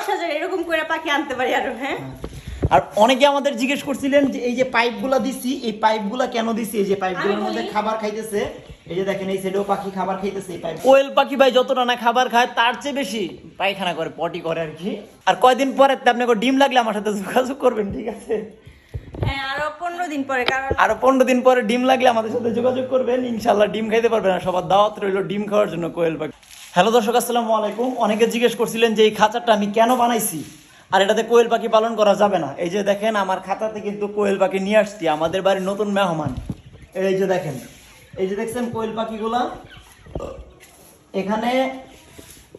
10,000 এরকম করে পাখি আনতে পারি আরো। হ্যাঁ, আর অনেকে আমাদের জিজ্ঞেস করছিলেন যে এই যে পাইপগুলা দিছি, এই পাইপগুলা কেন দিছি? এই যে পাইপগুলোর মধ্যে খাবার খাইতেছে, এই যে দেখেন এই সাইডেও পাখি খাবার খাইতেছে। এই পাইপ কোয়েল পাখি ভাই যতটা না খাবার খায় তার চেয়ে বেশি পায়খানা করে, পটি করে আর কি। আর কয়দিন পরে আপনাকে ডিম লাগলে আমার সাথে যোগাযোগ করবেন, ঠিক আছে? হ্যাঁ, আরো 15 দিন পরে, কারণ আরো 15 দিন পরে ডিম লাগলে আমাদের সাথে যোগাযোগ করবেন, ইনশাল্লাহ ডিম খাইতে পারবেন। আর সবার দাওয়াত রইল ডিম খাওয়ার জন্য কোয়েল পাখি। হ্যালো দর্শক, আসসালামু আলাইকুম। অনেকে জিজ্ঞেস করছিলেন যে এই খাঁচাটা আমি কেন বানাইছি আর এটাতে কোয়েল পাখি পালন করা যাবে না। এই যে দেখেন আমার খাঁচাতে কিন্তু কোয়েল পাখি নিয়ে আসছি, আমাদের বাড়ির নতুন মেহমান। এই যে দেখেন, এই যে দেখছেন কোয়েল পাখিগুলা। এখানে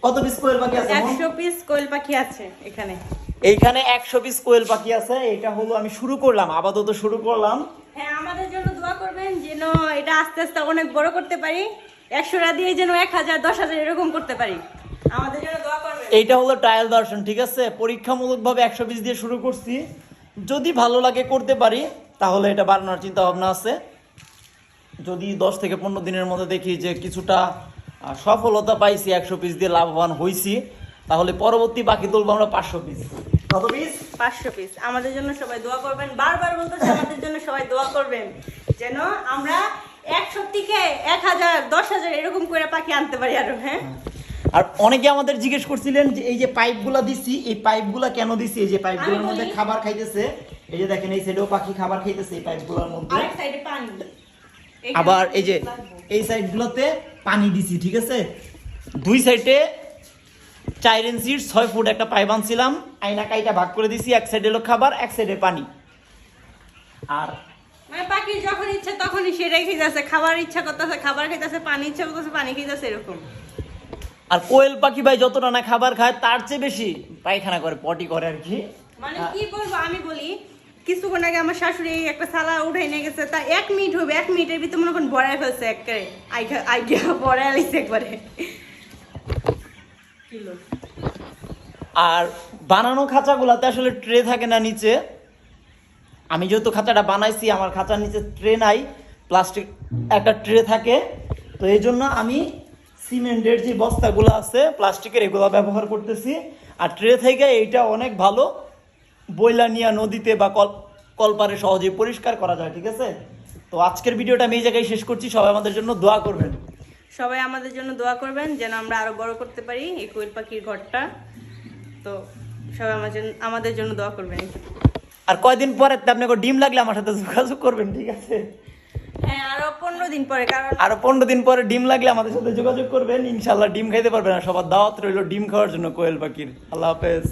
কত পিস কোয়েল পাখি আছে? 100 পিস কোয়েল পাখি আছে এখানে। এইখানে 100 পিস কোয়েল পাখি আছে। এটা হলো আমি শুরু করলাম, আপাতত শুরু করলাম। হ্যাঁ, আমাদের জন্য দোয়া করবেন যেন এটা আস্তে আস্তে অনেক বড় করতে পারি। 100টা দিয়ে যেন 1000, 10,000 এরকম করতে পারি। আমাদের জন্য দোয়া করবেন। এইটা হলো ট্রায়াল ভার্সন, ঠিক আছে? পরীক্ষামূলকভাবে 100 পিস দিয়ে শুরু করছি। যদি ভালো লাগে করতে পারি তাহলে এটা বাড়ানোর চিন্তা ভাবনা আছে। যদি 10 থেকে 15 দিনের মধ্যে দেখি যে কিছুটা সফলতা পাইছি, 100 পিস দিয়ে লাভবান হইছি, তাহলে পরবর্তী বাকি তুলবো আমরা 500 পিস। কত পিস? 500 পিস। আমাদের জন্য সবাই দোয়া করবেন। বারবার বলতেছি আমাদের জন্য সবাই দোয়া করবেন যেন আমরা 100 থেকে 1000, 10,000 এরকম করে পাখি আনতে পারি আরো। হ্যাঁ, আর অনেকে আমাদের জিজ্ঞেস করছিলেন যে এই যে পাইপগুলা দিছি, এই পাইপগুলা কেন দিছি? এই যে পাইপগুলোর মধ্যে খাবার খাইতেছে, এই যে দেখেন এই সাইডেও পাখি খাবার খাইতেছে এই পাইপগুলোর মধ্যে। আরেক সাইডে পানি। আবার এই যে এই সাইডগুলোতে পানি দিছি, ঠিক আছে? দুই সাইডে 4 ইঞ্চির 6 ফুট একটা পাইপ আনছিলাম, আইনা কাইটা ভাগ করে দিছি। এক সাইডে হলো খাবার, এক সাইডে পানি। আর মানে পাখি যখন ইচ্ছা তখনই সেটাই খাইতেছে, খাবার ইচ্ছা করতেছে খাবার খাইতেছে, পানি ইচ্ছা করতেছে পানি খাইতেছে, এরকম। আর কোয়েল পাখি ভাই যতটা না খাবার খায় তার চেয়ে বেশি পায়খানা করে, পটি করে আর কি। মানে কি বলবো, আমি বলি কিছুক্ষণ আগে আমার শাশুড়ি একটা সালা উঠাই নিয়ে গেছে, তা 1 মিনিট হবে, 1 মিনিটের ভিতরে মনে করেন বড়াই ফেলছে, একেবারে আইগা বড়াই আলিছে একবারে। আর বানানো খাঁচাগুলাতে আসলে ট্রে থাকে না নিচে। আমি যেহেতু খাঁচাটা বানাইছি, আমার খাঁচার নিচে ট্রে নাই, প্লাস্টিক একটা ট্রে থাকে। তো এই জন্য আমি সিমেন্টের যে বস্তাগুলো আছে প্লাস্টিকের, এগুলো ব্যবহার করতেছি। আর ট্রে থেকে এইটা অনেক ভালো, বইলা নিয়ে নদীতে বা কলপারে সহজে পরিষ্কার করা যায়, ঠিক আছে? তো আজকের ভিডিওটা আমি এই জায়গায় শেষ করছি। সবাই আমাদের জন্য দোয়া করবেন। সবাই আমাদের জন্য দোয়া করবেন যেন আমরা আরো বড় করতে পারি এই কোয়েল পাখির ঘরটা। তো সবাই আমাদের জন্য দোয়া করবেন। আর কয়দিন পরে আপনাকে ডিম লাগলে আমার সাথে যোগাযোগ করবেন, ঠিক আছে? হ্যাঁ, আরো 15 দিন পরে, কারণ আরো 15 দিন পরে ডিম লাগলে আমাদের সাথে যোগাযোগ করবেন, ইনশাল্লাহ ডিম খাইতে পারবেন। আর সবার দাওয়াত রইল ডিম খাওয়ার জন্য কোয়েল পাখির। আল্লাহ হাফেজ।